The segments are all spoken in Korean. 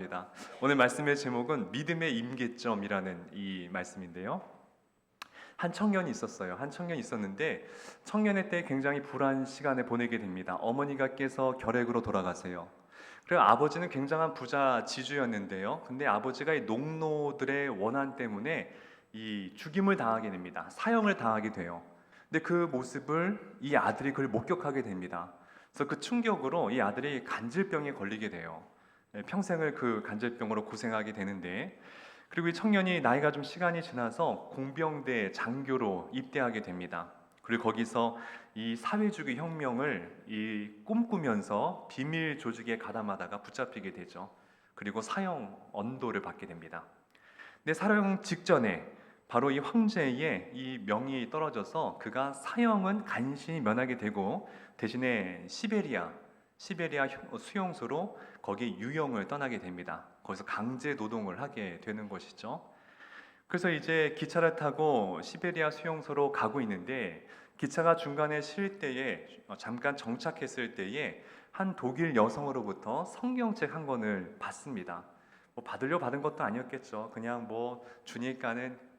입니다. 오늘 말씀의 제목은 믿음의 임계점이라는 이 말씀인데요. 한 청년이 있었어요. 한 청년이 있었는데 청년의 때 굉장히 불안 시간을 보내게 됩니다. 어머니가 께서 결핵으로 돌아가세요. 그리고 아버지는 굉장한 부자 지주였는데요. 근데 아버지가 이 농노들의 원한 때문에 이 죽임을 당하게 됩니다. 사형을 당하게 돼요. 근데 그 모습을 이 아들이 그걸 목격하게 됩니다. 그래서 그 충격으로 이 아들이 간질병에 걸리게 돼요. 평생을 그 간질병으로 고생하게 되는데, 그리고 이 청년이 나이가 좀 시간이 지나서 공병대 장교로 입대하게 됩니다. 그리고 거기서 이 사회주의 혁명을 꿈꾸면서 비밀 조직에 가담하다가 붙잡히게 되죠. 그리고 사형 언도를 받게 됩니다. 근데 사형 직전에 바로 이 황제의 이 명이 떨어져서 그가 사형은 간신히 면하게 되고 대신에 시베리아 수용소로 거기 유영을 떠나게 됩니다. 거기서 강제 노동을 하게 되는 것이죠. 그래서 이제 기차를 타고 시베리아 수용소로 가고 있는데 기차가 중간에 쉴 때에 잠깐 정착했을 때에 한 독일 여성으로부터 성경책 한 권을 받습니다. 뭐 받으려 받은 것도 아니었겠죠. 그냥 뭐 주니까는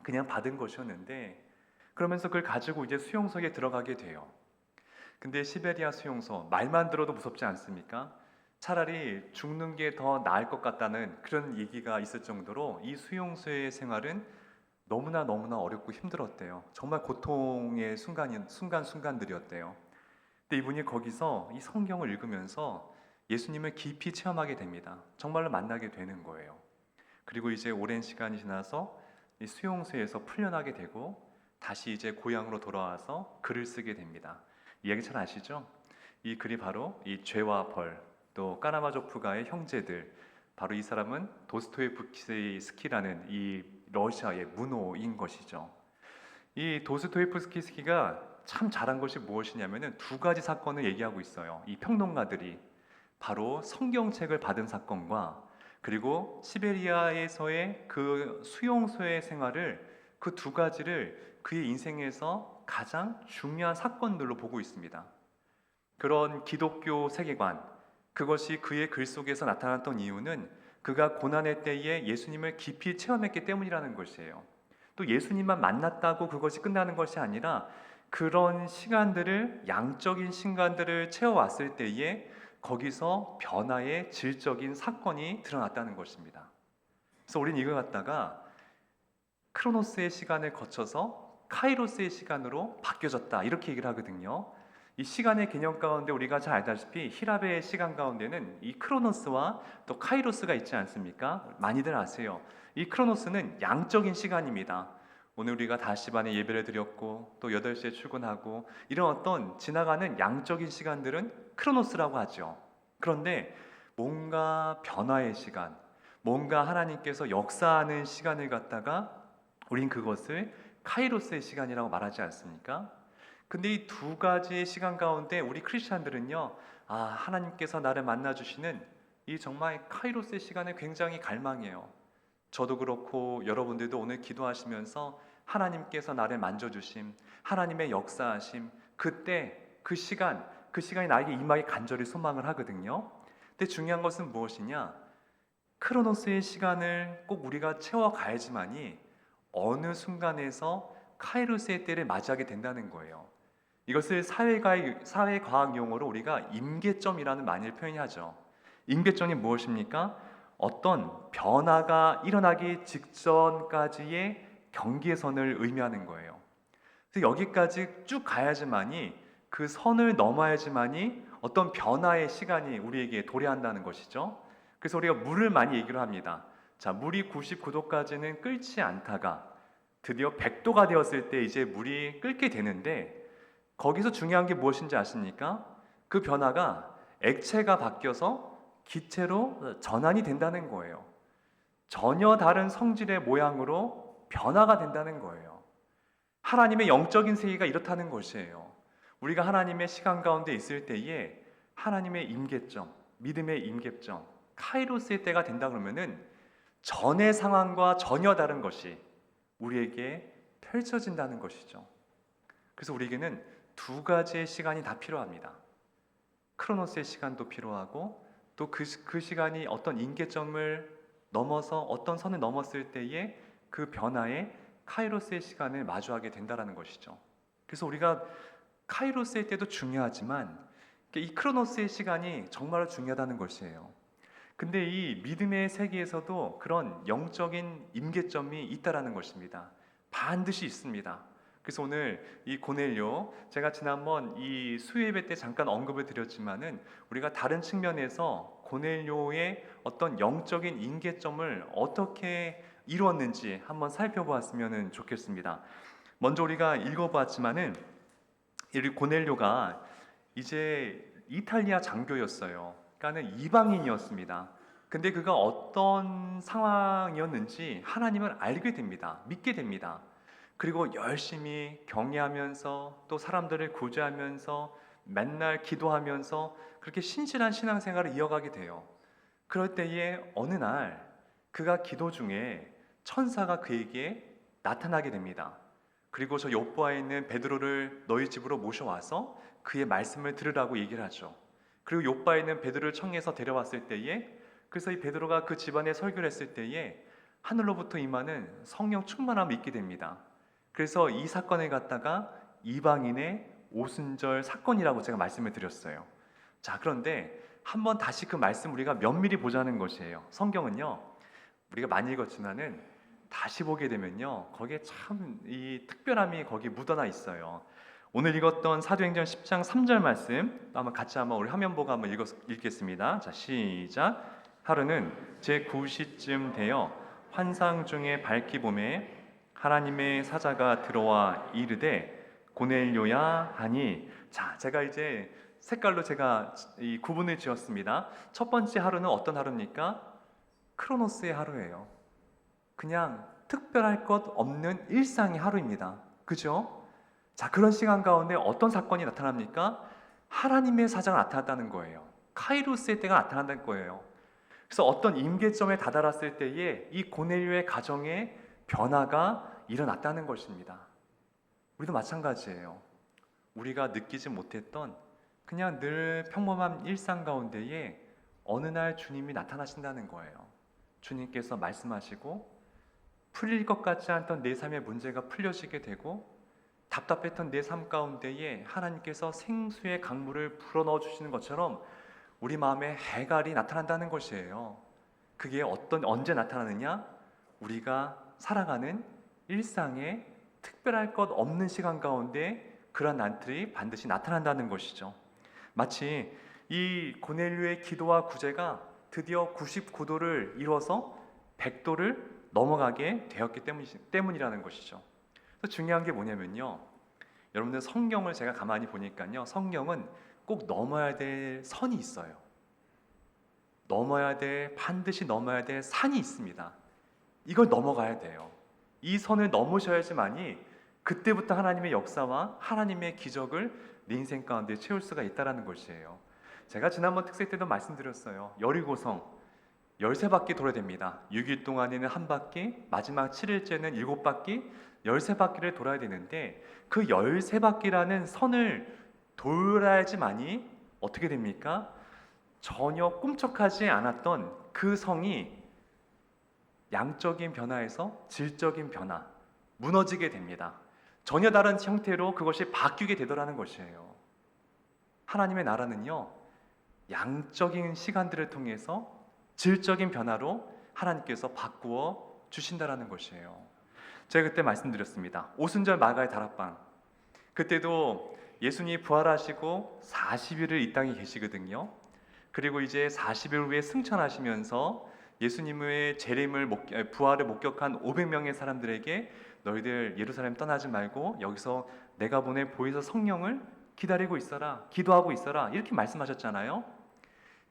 그냥 받은 것이었는데, 그러면서 그걸 가지고 이제 수용소에 들어가게 돼요. 근데 시베리아 수용소 말만 들어도 무섭지 않습니까? 차라리 죽는 게 더 나을 것 같다는 그런 얘기가 있을 정도로 이 수용소의 생활은 너무나 어렵고 힘들었대요. 정말 고통의 순간순간들이었대요. 근데 이분이 거기서 이 성경을 읽으면서 예수님을 깊이 체험하게 됩니다. 정말로 만나게 되는 거예요. 그리고 이제 오랜 시간이 지나서 이 수용소에서 풀려나게 되고 다시 이제 고향으로 돌아와서 글을 쓰게 됩니다. 이야기 잘 아시죠? 이 글이 바로 이 죄와 벌, 또 까라마조프가의 형제들, 바로 이 사람은 도스토옙스키라는 이 러시아의 문호인 것이죠. 이 도스토옙스키가 참 잘한 것이 무엇이냐면은 두 가지 사건을 얘기하고 있어요. 이 평론가들이 바로 성경책을 받은 사건과 그리고 시베리아에서의 그 수용소의 생활을, 그 두 가지를 그의 인생에서 가장 중요한 사건들로 보고 있습니다. 그런 기독교 세계관, 그것이 그의 글 속에서 나타났던 이유는 그가 고난의 때에 예수님을 깊이 체험했기 때문이라는 것이에요. 또 예수님만 만났다고 그것이 끝나는 것이 아니라 그런 시간들을, 양적인 시간들을 채워왔을 때에 거기서 변화의 질적인 사건이 드러났다는 것입니다. 그래서 우리는 이걸 갖다가 크로노스의 시간을 거쳐서 카이로스의 시간으로 바뀌어졌다, 이렇게 얘기를 하거든요. 이 시간의 개념 가운데 우리가 잘 알다시피 히랍의 시간 가운데는 이 크로노스와 또 카이로스가 있지 않습니까? 많이들 아세요. 이 크로노스는 양적인 시간입니다. 오늘 우리가 5시 반에 예배를 드렸고 또 8시에 출근하고 이런 어떤 지나가는 양적인 시간들은 크로노스라고 하죠. 그런데 뭔가 변화의 시간, 뭔가 하나님께서 역사하는 시간을 갖다가 우린 그것을 카이로스의 시간이라고 말하지 않습니까? 근데 이 두 가지의 시간 가운데 우리 크리스찬들은요, 하나님께서 나를 만나주시는 이 정말 카이로스의 시간을 굉장히 갈망해요. 저도 그렇고 여러분들도 오늘 기도하시면서 하나님께서 나를 만져주심, 하나님의 역사하심, 그때 그 시간이 나에게 임하기 간절히 소망을 하거든요. 근데 중요한 것은 무엇이냐? 크로노스의 시간을 꼭 우리가 채워가야지만이 어느 순간에서 카이로스의 때를 맞이하게 된다는 거예요. 이것을 사회과학 용어로 우리가 임계점이라는 말을 표현하죠. 임계점이 무엇입니까? 어떤 변화가 일어나기 직전까지의 경계선을 의미하는 거예요. 그래서 여기까지 쭉 가야지만이, 그 선을 넘어야지만이 어떤 변화의 시간이 우리에게 도래한다는 것이죠. 그래서 우리가 물을 많이 얘기를 합니다. 자, 물이 99도까지는 끓지 않다가 드디어 100도가 되었을 때 이제 물이 끓게 되는데, 거기서 중요한 게 무엇인지 아십니까? 그 변화가 액체가 바뀌어서 기체로 전환이 된다는 거예요. 전혀 다른 성질의 모양으로 변화가 된다는 거예요. 하나님의 영적인 세계가 이렇다는 것이에요. 우리가 하나님의 시간 가운데 있을 때에 하나님의 임계점, 믿음의 임계점, 카이로스의 때가 된다 그러면은 전의 상황과 전혀 다른 것이 우리에게 펼쳐진다는 것이죠. 그래서 우리에게는 두 가지의 시간이 다 필요합니다. 크로노스의 시간도 필요하고 또 그 시간이 어떤 임계점을 넘어서 어떤 선을 넘었을 때에 그 변화에 카이로스의 시간을 마주하게 된다라는 것이죠. 그래서 우리가 카이로스의 때도 중요하지만 이 크로노스의 시간이 정말로 중요하다는 것이에요. 근데 이 믿음의 세계에서도 그런 영적인 임계점이 있다라는 것입니다. 반드시 있습니다. 그래서 오늘 이 고넬료, 제가 지난번 이 수요예배 때 잠깐 언급을 드렸지만은 우리가 다른 측면에서 고넬료의 어떤 영적인 임계점을 어떻게 이루었는지 한번 살펴보았으면 좋겠습니다. 먼저 우리가 읽어보았지만은 이 고넬료가 이제 이탈리아 장교였어요. 그러니까는 이방인이었습니다. 근데 그가 어떤 상황이었는지 하나님을 알게 됩니다. 믿게 됩니다. 그리고 열심히 경외하면서 또 사람들을 구제하면서 맨날 기도하면서 그렇게 신실한 신앙생활을 이어가게 돼요. 그럴 때에 어느 날 그가 기도 중에 천사가 그에게 나타나게 됩니다. 그리고 저 요포아에 있는 베드로를 너희 집으로 모셔와서 그의 말씀을 들으라고 얘기를 하죠. 그리고 요바에 있는 베드로를 청해서 데려왔을 때에, 그래서 이 베드로가 그 집안에 설교를 했을 때에 하늘로부터 임하는 성령 충만함을 입게 됩니다. 그래서 이 사건을 갖다가 이방인의 오순절 사건이라고 제가 말씀을 드렸어요. 자, 그런데 한번 다시 그 말씀 우리가 면밀히 보자는 것이에요. 성경은요, 우리가 많이 읽었지만은 다시 보게 되면요, 거기에 참 이 특별함이 거기 묻어나 있어요. 오늘 읽었던 사도행전 10장 3절 말씀 한번 같이 한번 우리 화면 보고 한번 읽겠습니다. 자, 시작. 하루는 제 9시쯤 되어 환상 중에 밝기 봄에 하나님의 사자가 들어와 이르되 고넬료야 하니, 자, 제가 이제 색깔로 제가 이 구분을 지었습니다. 첫 번째 하루는 어떤 하루입니까? 크로노스의 하루예요. 그냥 특별할 것 없는 일상의 하루입니다. 그죠? 자, 그런 시간 가운데 어떤 사건이 나타납니까? 하나님의 사자가 나타났다는 거예요. 카이로스의 때가 나타난다는 거예요. 그래서 어떤 임계점에 다다랐을 때에 이 고넬료의 가정에 변화가 일어났다는 것입니다. 우리도 마찬가지예요. 우리가 느끼지 못했던 그냥 늘 평범한 일상 가운데에 어느 날 주님이 나타나신다는 거예요. 주님께서 말씀하시고 풀릴 것 같지 않던 내 삶의 문제가 풀려지게 되고 답답했던 내 삶 가운데에 하나님께서 생수의 강물을 불어넣어 주시는 것처럼 우리 마음에 해갈이 나타난다는 것이에요. 그게 언제 나타나느냐? 우리가 살아가는 일상에 특별할 것 없는 시간 가운데 그런 난들이 반드시 나타난다는 것이죠. 마치 이 고넬료의 기도와 구제가 드디어 99도를 이뤄서 100도를 넘어가게 되었기 때문이라는 것이죠. 그래서 중요한 게 뭐냐면요, 여러분들 성경을 제가 가만히 보니까요, 성경은 꼭 넘어야 될 선이 있어요. 반드시 넘어야 될 산이 있습니다. 이걸 넘어가야 돼요. 이 선을 넘으셔야지만이 그때부터 하나님의 역사와 하나님의 기적을 내 인생 가운데 채울 수가 있다는 것이에요. 제가 지난번 특세 때도 말씀드렸어요. 여리고성 13바퀴 돌아야 됩니다. 6일 동안에는 한 바퀴, 마지막 7일째는 7바퀴, 13바퀴를 돌아야 되는데 그 13바퀴라는 선을 돌아야지만이 어떻게 됩니까? 전혀 꿈쩍하지 않았던 그 성이 양적인 변화에서 질적인 변화, 무너지게 됩니다. 전혀 다른 형태로 그것이 바뀌게 되더라는 것이에요. 하나님의 나라는요, 양적인 시간들을 통해서 질적인 변화로 하나님께서 바꾸어 주신다라는 것이에요. 제가 그때 말씀드렸습니다. 오순절 마가의 다락방, 그때도 예수님이 부활하시고 40일을 이 땅에 계시거든요. 그리고 이제 40일 후에 승천하시면서 예수님의 부활을 목격한 500명의 사람들에게 너희들 예루살렘 떠나지 말고 여기서 내가 보낸 보혜사 성령을 기다리고 있어라, 기도하고 있어라, 이렇게 말씀하셨잖아요.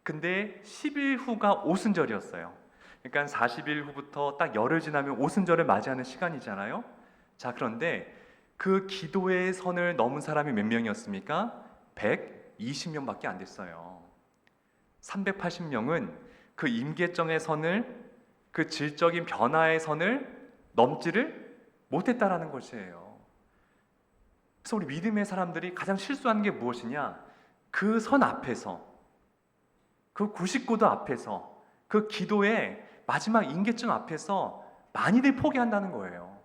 근데 10일 후가 오순절이었어요. 그러니까 40일 후부터 딱 열흘 지나면 오순절을 맞이하는 시간이잖아요. 자, 그런데 그 기도의 선을 넘은 사람이 몇 명이었습니까? 120명밖에 안 됐어요. 380명은 그 임계점의 선을, 그 질적인 변화의 선을 넘지를 못했다라는 것이에요. 그래서 우리 믿음의 사람들이 가장 실수하는 게 무엇이냐? 그 선 앞에서, 그 99도 앞에서, 그 기도의 마지막 임계점 앞에서 많이들 포기한다는 거예요.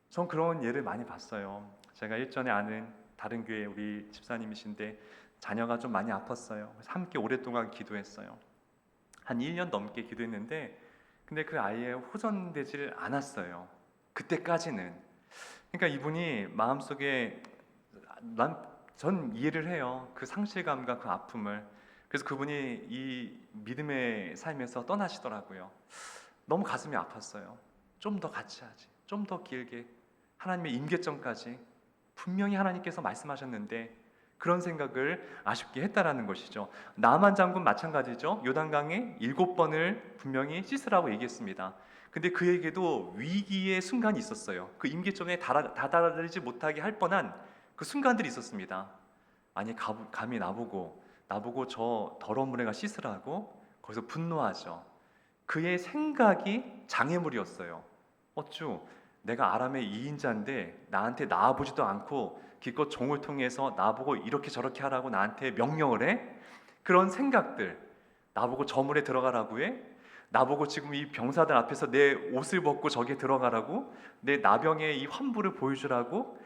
전 그런 예를 많이 봤어요. 제가 일전에 아는 다른 교회 우리 집사님이신데 자녀가 좀 많이 아팠어요. 그래서 함께 오랫동안 기도했어요. 한 1년 넘게 기도했는데 근데 그 아이의 호전되질 않았어요. 그때까지는. 그러니까 이분이 마음속에 전 이해를 해요. 그 상실감과 그 아픔을. 그래서 그분이 이 믿음의 삶에서 떠나시더라고요. 너무 가슴이 아팠어요. 좀 더 같이 하지. 좀 더 길게. 하나님의 임계점까지. 분명히 하나님께서 말씀하셨는데 그런 생각을 아쉽게 했다라는 것이죠. 나만 장군 마찬가지죠. 요단강에 7번을 분명히 씻으라고 얘기했습니다. 근데 그에게도 위기의 순간이 있었어요. 그 임계점에 다다르지 못하게 할 뻔한 그 순간들이 있었습니다. 아니 감히 나보고 저 더러운 물에가 씻으라고 거기서 분노하죠. 그의 생각이 장애물이었어요. 어쭈 내가 아람의 2인자인데 나한테 나와보지도 않고 기껏 종을 통해서 나보고 이렇게 저렇게 하라고 나한테 명령을 해? 그런 생각들, 나보고 저 물에 들어가라고 해? 나보고 지금 이 병사들 앞에서 내 옷을 벗고 저기에 들어가라고? 내 나병의 이 환부를 보여주라고?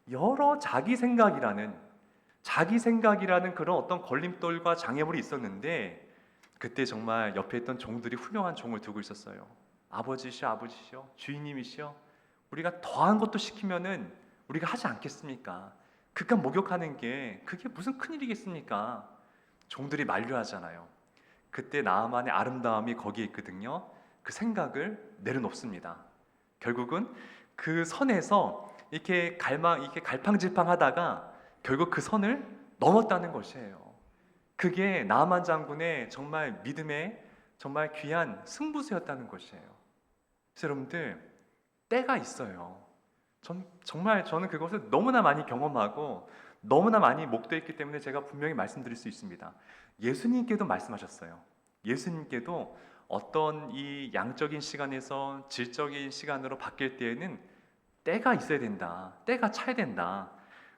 여러 자기 생각이라는 그런 어떤 걸림돌과 장애물이 있었는데 그때 정말 옆에 있던 종들이 훌륭한 종을 두고 있었어요. 아버지시여 주인님이시여 우리가 더한 것도 시키면은 우리가 하지 않겠습니까? 그깟 목욕하는 게 그게 무슨 큰일이겠습니까? 종들이 만류하잖아요. 그때 나만의 아름다움이 거기에 있거든요. 그 생각을 내려놓습니다. 결국은 그 선에서 이렇게 갈팡질팡하다가 결국 그 선을 넘었다는 것이에요. 그게 나만 장군의 정말 믿음의 정말 귀한 승부수였다는 것이에요. 그래서 여러분들 때가 있어요. 저는 그것을 너무나 많이 경험하고 너무나 많이 목도했기 때문에 제가 분명히 말씀드릴 수 있습니다. 예수님께도 말씀하셨어요. 예수님께도 어떤 이 양적인 시간에서 질적인 시간으로 바뀔 때에는 때가 있어야 된다. 때가 차야 된다.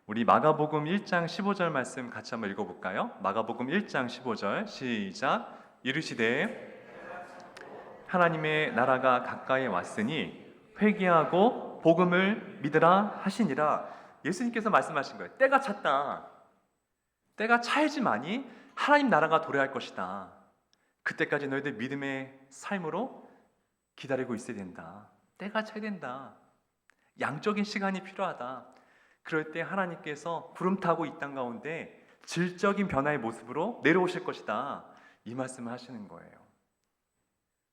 우리 마가복음 1장 15절 말씀 같이 한번 읽어볼까요? 마가복음 1장 15절 시작. 이르시되 하나님의 나라가 가까이 왔으니 회개하고 복음을 믿으라 하시니라. 예수님께서 말씀하신 거예요. 때가 찼다. 때가 차야지만이 하나님 나라가 도래할 것이다. 그때까지 너희들 믿음의 삶으로 기다리고 있어야 된다. 때가 차야 된다. 양적인 시간이 필요하다. 그럴 때 하나님께서 구름 타고 이 땅 가운데 질적인 변화의 모습으로 내려오실 것이다. 이 말씀을 하시는 거예요.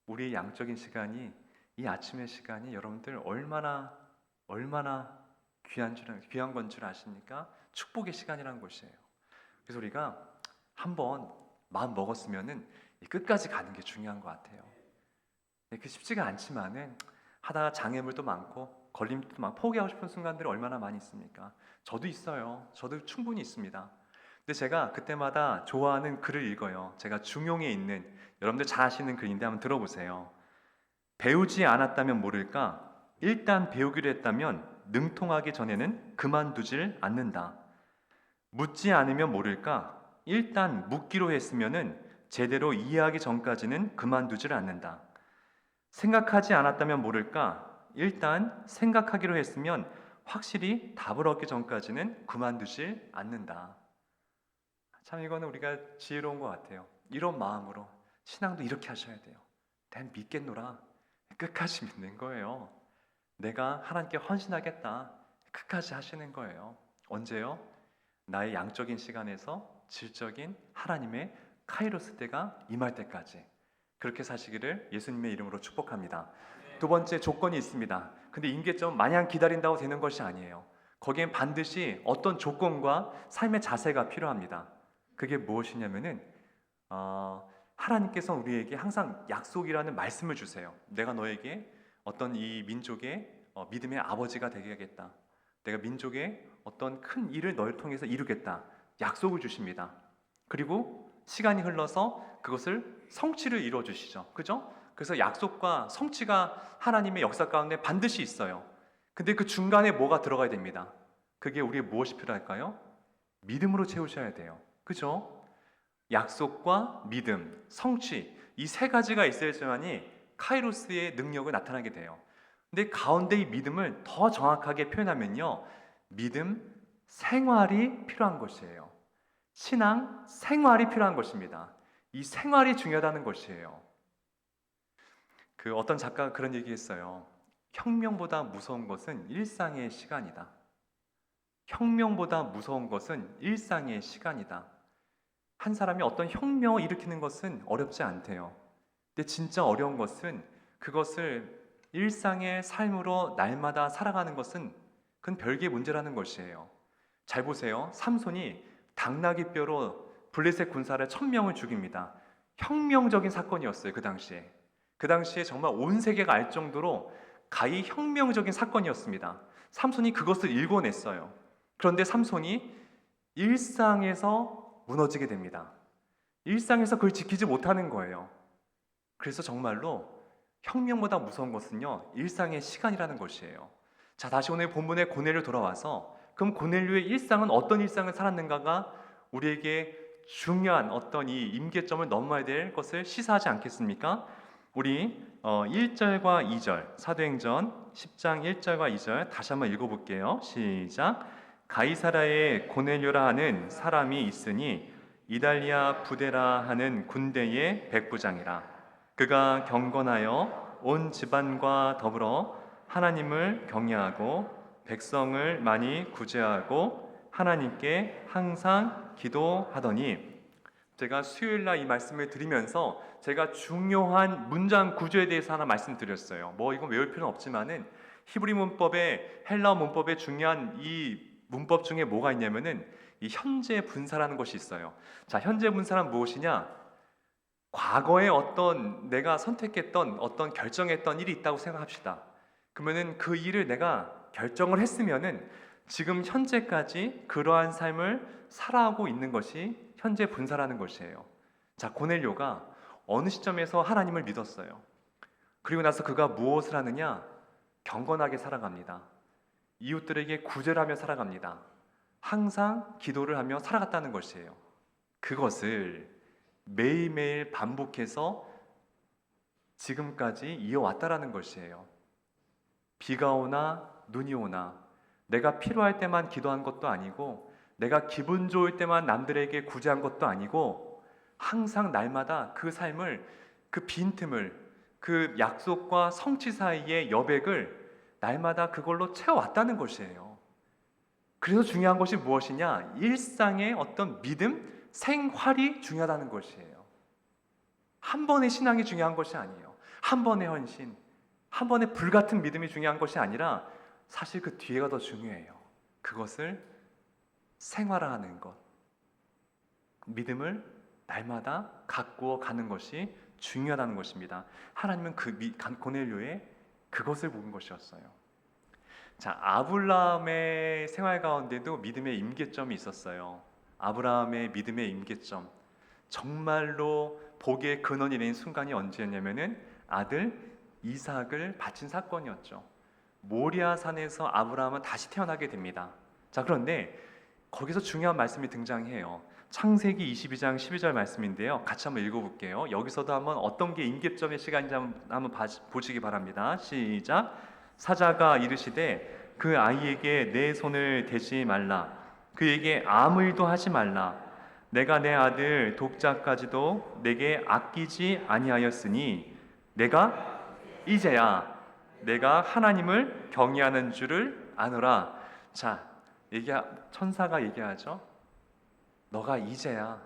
우리의 양적인 시간이 이 아침의 시간이 여러분들 얼마나 귀한 건 줄 아십니까? 축복의 시간이라는 것이에요. 그래서 우리가 한번 마음 먹었으면은 끝까지 가는 게 중요한 것 같아요. 그 쉽지가 않지만은 하다가 장애물도 많고 걸림도 많고 포기하고 싶은 순간들이 얼마나 많이 있습니까? 저도 있어요. 저도 충분히 있습니다. 근데 제가 그때마다 좋아하는 글을 읽어요. 제가 중용에 있는 여러분들 잘 아시는 글인데 한번 들어보세요. 배우지 않았다면 모를까? 일단 배우기로 했다면 능통하기 전에는 그만두질 않는다. 묻지 않으면 모를까? 일단 묻기로 했으면은 제대로 이해하기 전까지는 그만두질 않는다. 생각하지 않았다면 모를까? 일단 생각하기로 했으면 확실히 답을 얻기 전까지는 그만두질 않는다. 참 이거는 우리가 지혜로운 것 같아요. 이런 마음으로 신앙도 이렇게 하셔야 돼요. 난 믿겠노라. 끝까지 믿는 거예요. 내가 하나님께 헌신하겠다. 끝까지 하시는 거예요. 언제요? 나의 양적인 시간에서 질적인 하나님의 카이로스 때가 임할 때까지 그렇게 사시기를 예수님의 이름으로 축복합니다. 두 번째 조건이 있습니다. 근데 임계점 마냥 기다린다고 되는 것이 아니에요. 거기엔 반드시 어떤 조건과 삶의 자세가 필요합니다. 그게 무엇이냐면은 하나님께서 우리에게 항상 약속이라는 말씀을 주세요. 내가 너에게 어떤 이 민족의 믿음의 아버지가 되게 하겠다. 내가 민족의 어떤 큰 일을 너를 통해서 이루겠다. 약속을 주십니다. 그리고 시간이 흘러서 그것을 성취를 이루어 주시죠. 그죠? 그래서 약속과 성취가 하나님의 역사 가운데 반드시 있어요. 근데 그 중간에 뭐가 들어가야 됩니다. 그게 우리의 무엇이 필요할까요? 믿음으로 채우셔야 돼요. 그죠? 약속과 믿음, 성취, 이 세 가지가 있어야지만이 카이로스의 능력을 나타나게 돼요. 근데 가운데 이 믿음을 더 정확하게 표현하면요, 믿음 생활이 필요한 것이에요. 신앙 생활이 필요한 것입니다. 이 생활이 중요하다는 것이에요. 그 어떤 작가가 그런 얘기했어요. 혁명보다 무서운 것은 일상의 시간이다. 혁명보다 무서운 것은 일상의 시간이다. 한 사람이 어떤 혁명을 일으키는 것은 어렵지 않대요. 근데 진짜 어려운 것은 그것을 일상의 삶으로 날마다 살아가는 것은 그건 별개의 문제라는 것이에요. 잘 보세요. 삼손이 당나귀 뼈로 블레셋 군사를 1000명을 죽입니다. 혁명적인 사건이었어요. 그 당시에. 그 당시에 정말 온 세계가 알 정도로 가히 혁명적인 사건이었습니다. 삼손이 그것을 일궈냈어요. 그런데 삼손이 일상에서 무너지게 됩니다. 일상에서 그걸 지키지 못하는 거예요. 그래서 정말로 혁명보다 무서운 것은요, 일상의 시간이라는 것이에요. 자, 다시 오늘 본문의 고넬료 돌아와서 그럼 고넬료의 일상은 어떤 일상을 살았는가가 우리에게 중요한 어떤 이 임계점을 넘어야 될 것을 시사하지 않겠습니까? 우리 1절과 2절 사도행전 10장 1절과 2절 다시 한번 읽어볼게요. 시작. 가이사라에 고넬료라 하는 사람이 있으니 이달리아 부데라 하는 군대의 백부장이라. 그가 경건하여 온 집안과 더불어 하나님을 경외하고 백성을 많이 구제하고 하나님께 항상 기도하더니, 제가 수요일날 이 말씀을 드리면서 제가 중요한 문장 구조에 대해서 하나 말씀드렸어요. 뭐 이건 외울 필요는 없지만은 히브리 문법의 헬라어 문법의 중요한 이 문법 중에 뭐가 있냐면은 이 현재 분사라는 것이 있어요. 자, 현재 분사란 무엇이냐? 과거에 어떤 내가 선택했던 어떤 결정했던 일이 있다고 생각합시다. 그러면은 그 일을 내가 결정을 했으면은 지금 현재까지 그러한 삶을 살아가고 있는 것이 현재 분사라는 것이에요. 자, 고넬료가 어느 시점에서 하나님을 믿었어요. 그리고 나서 그가 무엇을 하느냐? 경건하게 살아갑니다. 이웃들에게 구제를 하며 살아갑니다. 항상 기도를 하며 살아갔다는 것이에요. 그것을 매일매일 반복해서 지금까지 이어왔다라는 것이에요. 비가 오나 눈이 오나 내가 필요할 때만 기도한 것도 아니고 내가 기분 좋을 때만 남들에게 구제한 것도 아니고 항상 날마다 그 삶을, 그 빈틈을, 그 약속과 성취 사이의 여백을 날마다 그걸로 채워왔다는 것이에요. 그래서 중요한 것이 무엇이냐? 일상의 어떤 믿음, 생활이 중요하다는 것이에요. 한 번의 신앙이 중요한 것이 아니에요. 한 번의 헌신, 한 번의 불같은 믿음이 중요한 것이 아니라 사실 그 뒤에가 더 중요해요. 그것을 생활화하는 것, 믿음을 날마다 가꾸어 가는 것이 중요하다는 것입니다. 하나님은 그 고넬료의 그것을 보는 것이었어요. 자, 아브라함의 생활 가운데도 믿음의 임계점이 있었어요. 아브라함의 믿음의 임계점, 정말로 복의 근원이 된 순간이 언제였냐면은 아들 이삭을 바친 사건이었죠. 모리아 산에서 아브라함은 다시 태어나게 됩니다. 자, 그런데 거기서 중요한 말씀이 등장해요. 창세기 22장 12절 말씀인데요. 같이 한번 읽어볼게요. 여기서도 한번 어떤 게 임계점의 시간인지 한번 보시기 바랍니다. 시작. 사자가 이르시되 그 아이에게 내 손을 대지 말라. 그에게 아무 일도 하지 말라. 내가 내 아들 독자까지도 내게 아끼지 아니하였으니 내가 이제야 내가 하나님을 경외하는 줄을 아노라. 자, 천사가 얘기하죠. 너가 이제야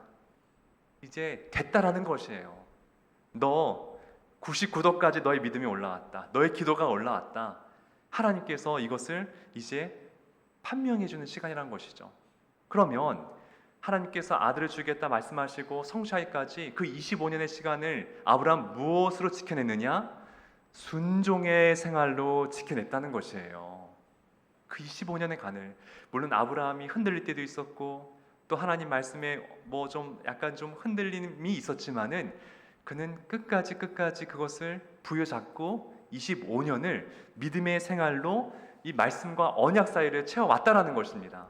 이제 됐다라는 것이에요. 너 99도까지 너의 믿음이 올라왔다. 너의 기도가 올라왔다. 하나님께서 이것을 이제 판명해 주는 시간이라는 것이죠. 그러면 하나님께서 아들을 주겠다 말씀하시고 성취하기까지 그 25년의 시간을 아브라함 무엇으로 지켜냈느냐? 순종의 생활로 지켜냈다는 것이에요. 그 25년의 간을. 물론 아브라함이 흔들릴 때도 있었고 또 하나님 말씀에 뭐 좀 약간 좀 흔들림이 있었지만은 그는 끝까지 그것을 부여잡고 25년을 믿음의 생활로 이 말씀과 언약 사이를 채워왔다라는 것입니다.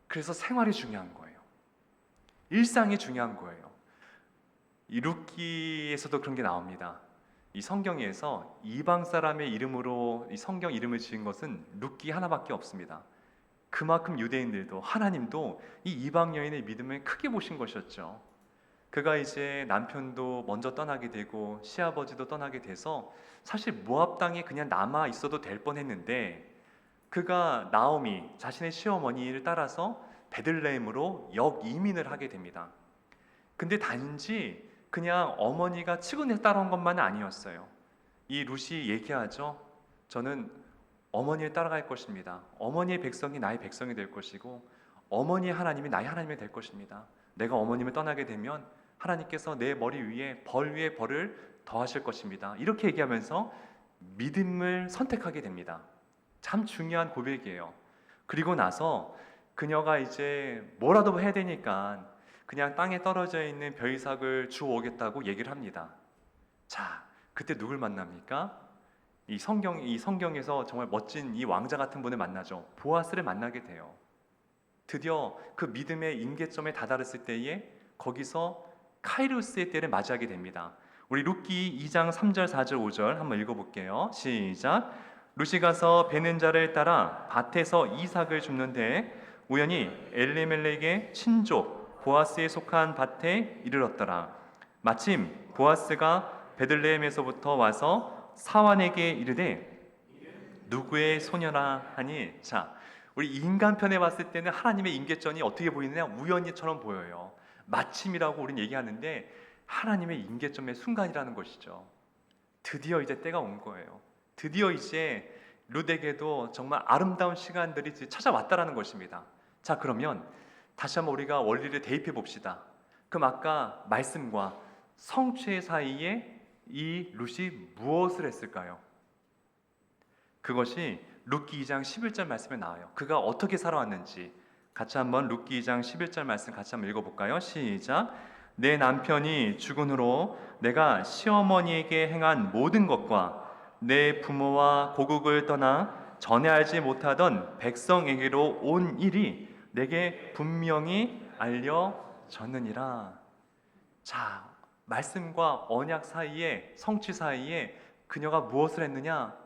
그래서 생활이 중요한 거예요. 일상이 중요한 거예요. 이 룻기에서도 그런 게 나옵니다. 이 성경에서 이방 사람의 이름으로 이 성경 이름을 지은 것은 룻기 하나밖에 없습니다. 그만큼 유대인들도 하나님도 이 이방 여인의 믿음을 크게 보신 것이었죠. 그가 이제 남편도 먼저 떠나게 되고 시아버지도 떠나게 돼서 사실 모압 땅에 그냥 남아 있어도 될 뻔했는데, 그가 나오미 자신의 시어머니를 따라서 베들레헴으로 역이민을 하게 됩니다. 근데 단지 그냥 어머니가 측은해서 따라온 것만은 아니었어요. 이 룻이 얘기하죠. 저는 어머니를 따라갈 것입니다. 어머니의 백성이 나의 백성이 될 것이고 어머니의 하나님이 나의 하나님이 될 것입니다. 내가 어머님을 떠나게 되면 하나님께서 내 머리 위에 벌 위에 벌을 더하실 것입니다. 이렇게 얘기하면서 믿음을 선택하게 됩니다. 참 중요한 고백이에요. 그리고 나서 그녀가 이제 뭐라도 해야 되니까 그냥 땅에 떨어져 있는 벼이삭을 주워오겠다고 얘기를 합니다. 자, 그때 누굴 만납니까? 이 성경에서 정말 멋진 이 왕자 같은 분을 만나죠. 보아스를 만나게 돼요. 드디어 그 믿음의 임계점에 다다랐을 때에 거기서 카이루스의 때를 맞이하게 됩니다. 우리 룻기 2장 3절 4절 5절 한번 읽어볼게요. 시작. 룻이 가서 베는 자를 따라 밭에서 이삭을 줍는데 우연히 엘리멜렉의 친족 보아스에 속한 밭에 이르렀더라. 마침 보아스가 베들레헴에서부터 와서 사환에게 이르되 누구의 소녀라 하니, 자, 우리 인간편에 봤을 때는 하나님의 임계점이 어떻게 보이느냐? 우연히처럼 보여요. 마침이라고 우리는 얘기하는데 하나님의 임계점의 순간이라는 것이죠. 드디어 이제 때가 온 거예요. 드디어 이제 룻에게도 정말 아름다운 시간들이 찾아왔다라는 것입니다. 자, 그러면 다시 한번 우리가 원리를 대입해 봅시다. 그럼 아까 말씀과 성취의 사이에 이 룻이 무엇을 했을까요? 그것이 룻기 2장 11절 말씀에 나와요. 그가 어떻게 살아왔는지 같이 한번 룻기 2장 11절 말씀 같이 한번 읽어볼까요? 시작. 내 남편이 죽은 후로 내가 시어머니에게 행한 모든 것과 내 부모와 고국을 떠나 전에 알지 못하던 백성에게로 온 일이 내게 분명히 알려졌느니라. 자, 말씀과 언약 사이에, 성취 사이에 그녀가 무엇을 했느냐?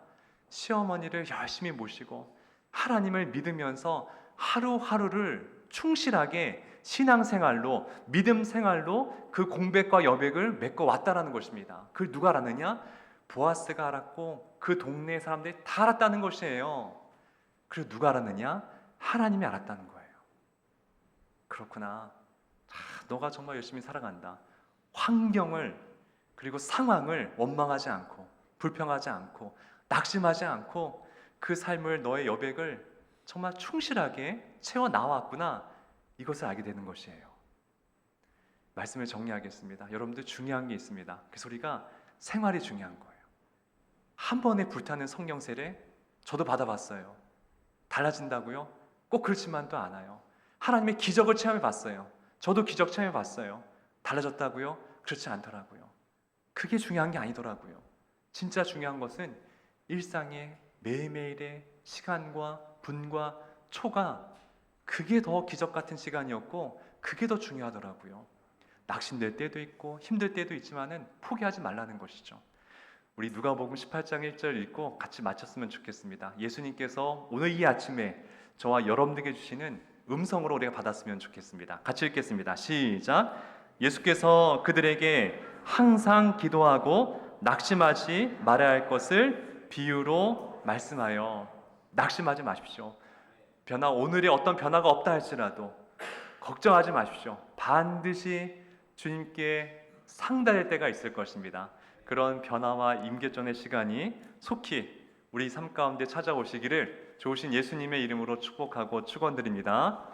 시어머니를 열심히 모시고 하나님을 믿으면서 하루하루를 충실하게 신앙생활로, 믿음 생활로 그 공백과 여백을 메꿔 왔다라는 것입니다. 그걸 누가 알았느냐? 보아스가 알았고 그 동네 사람들이 다 알았다는 것이에요. 그리고 누가 알았느냐? 하나님이 알았다는 거예요. 그렇구나. 너가 정말 열심히 살아간다. 환경을, 그리고 상황을 원망하지 않고 불평하지 않고 낙심하지 않고 그 삶을, 너의 여백을 정말 충실하게 채워 나왔구나. 이것을 알게 되는 것이에요. 말씀을 정리하겠습니다. 여러분들 중요한 게 있습니다. 그래서 우리가 생활이 중요한 거예요. 한 번에 불타는 성령 세례 저도 받아봤어요. 달라진다고요? 꼭 그렇지만도 않아요. 하나님의 기적을 체험해 봤어요. 저도 기적 체험해 봤어요. 달라졌다고요? 그렇지 않더라고요. 그게 중요한 게 아니더라고요. 진짜 중요한 것은 일상의 매일매일의 시간과 분과 초가, 그게 더 기적 같은 시간이었고 그게 더 중요하더라고요. 낙심될 때도 있고 힘들 때도 있지만은 포기하지 말라는 것이죠. 우리 누가복음 18장 1절 읽고 같이 마쳤으면 좋겠습니다. 예수님께서 오늘 이 아침에 저와 여러분들에게 주시는 음성으로 우리가 받았으면 좋겠습니다. 같이 읽겠습니다. 시작. 예수께서 그들에게 항상 기도하고 낙심하지 말아야 할 것을 비유로 말씀하여. 낙심하지 마십시오. 오늘의 어떤 변화가 없다 할지라도 걱정하지 마십시오. 반드시 주님께 상달될 때가 있을 것입니다. 그런 변화와 임계점의 시간이 속히 우리 삶 가운데 찾아오시기를 좋으신 예수님의 이름으로 축복하고 축원드립니다.